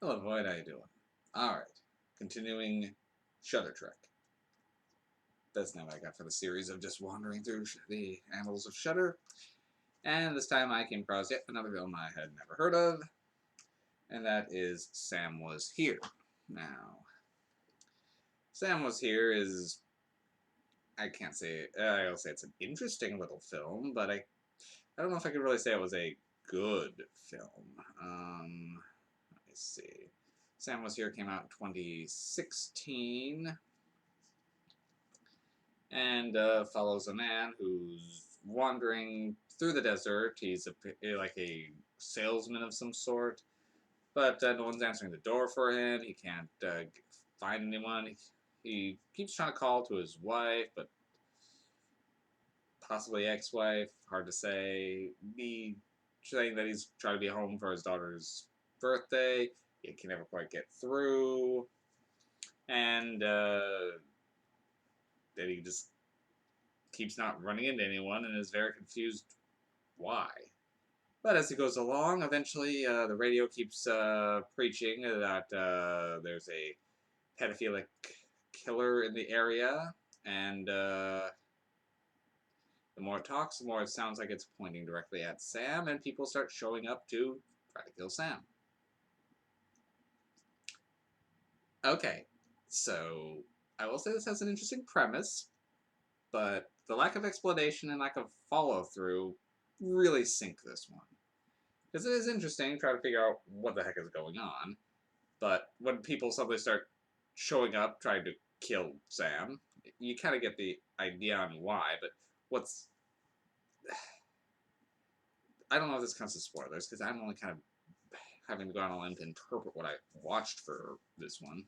Hello, Void. How you doing? All right. Continuing Shudder Trek. That's the name I got for the series of just wandering through the annals of Shudder. And this time I came across yet another film I had never heard of, and that is Sam Was Here. Now, Sam Was Here is, I can't say, I'll say it's an interesting little film, but I don't know if I could really say it was a good film. Let me see. Sam Was Here came out in 2016. And follows a man who's wandering through the desert. He's like a salesman of some sort, but no one's answering the door for him. He can't find anyone. He keeps trying to call to his wife, but possibly ex-wife, hard to say. He saying that he's trying to be home for his daughter's birthday. He can never quite get through, and that he just keeps not running into anyone and is very confused why. But as it goes along, eventually the radio keeps preaching that there's a pedophilic killer in the area, and the more it talks, the more it sounds like it's pointing directly at Sam, and people start showing up to try to kill Sam. Okay, so I will say this has an interesting premise, but the lack of explanation and lack of follow-through really sink this one. Because it is interesting trying to figure out what the heck is going on, but when people suddenly start showing up trying to kill Sam, you kind of get the idea on why, but what's... I don't know if this counts as spoilers, because I'm only kind of having to go on a limb to interpret what I watched for this one.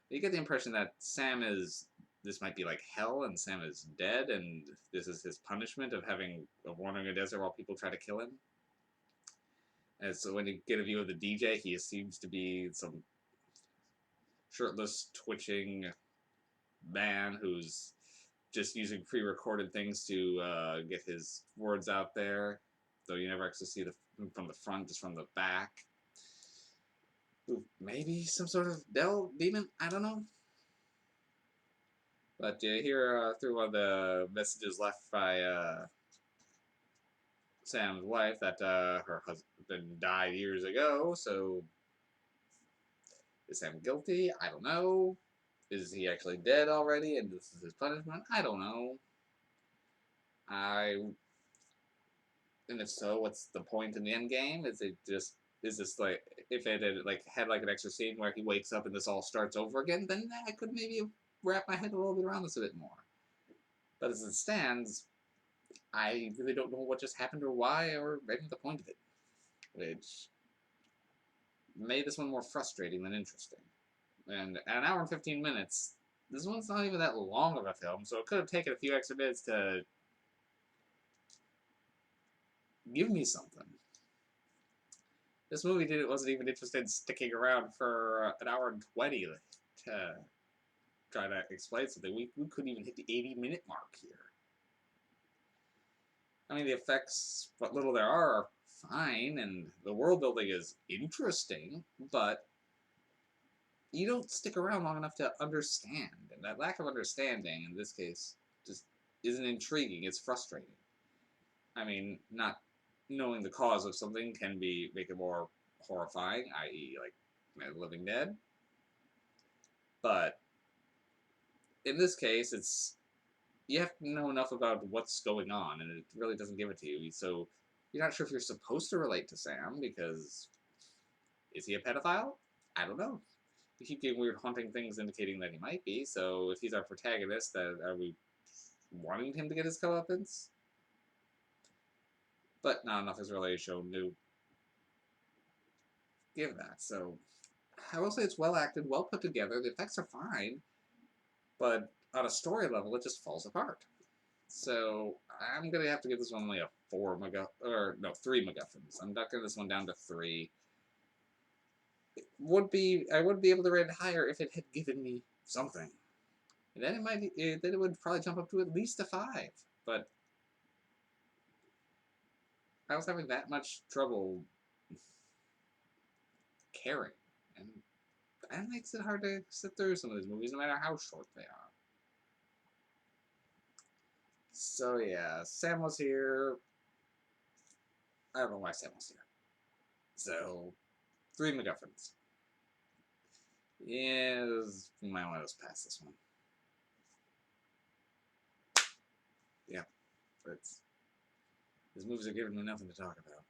But you get the impression that Sam is... This might be like hell, and Sam is dead, and this is his punishment of having of wandering a desert while people try to kill him. And so when you get a view of the DJ, he seems to be some shirtless, twitching man who's just using pre-recorded things to get his words out there, though you never actually see from the front, just from the back. Ooh, maybe some sort of demon? I don't know. But you hear through one of the messages left by Sam's wife that her husband died years ago, so is Sam guilty? I don't know. Is he actually dead already and this is his punishment? I don't know. And if so, what's the point in the end game? Is this like, if it had like an extra scene where he wakes up and this all starts over again, then I could maybe wrap my head a little bit around this a bit more. But as it stands, I really don't know what just happened or why or any the point of it, which made this one more frustrating than interesting. And at an hour and 15 minutes, this one's not even that long of a film, so it could have taken a few extra minutes to give me something. This movie wasn't even interested in sticking around for an hour and 20 to try to explain something. We couldn't even hit the 80-minute mark here. I mean, the effects, what little there are fine, and the world building is interesting, but you don't stick around long enough to understand. And that lack of understanding, in this case, just isn't intriguing. It's frustrating. I mean, not knowing the cause of something can make it more horrifying, i.e., like Living Dead. But in this case, you have to know enough about what's going on, and it really doesn't give it to you. So you're not sure if you're supposed to relate to Sam, because is he a pedophile? I don't know. You keep getting weird haunting things indicating that he might be, so if he's our protagonist, are we wanting him to get his comeuppance? But not enough is really shown to give that, so I will say it's well acted, well put together, the effects are fine, but on a story level, it just falls apart. So I'm gonna have to give this one only a 3 MacGuffins. I'm ducking this one down to 3. I would be able to rate it higher if it had given me something. And then it would probably jump up to at least a 5. But I was having that much trouble caring. And that makes it hard to sit through some of these movies, no matter how short they are. So yeah, Sam was here. I don't know why Sam was here. So, 3 MacGuffins. Yes, you might want to just pass this one. Yeah, it's these movies are giving me nothing to talk about.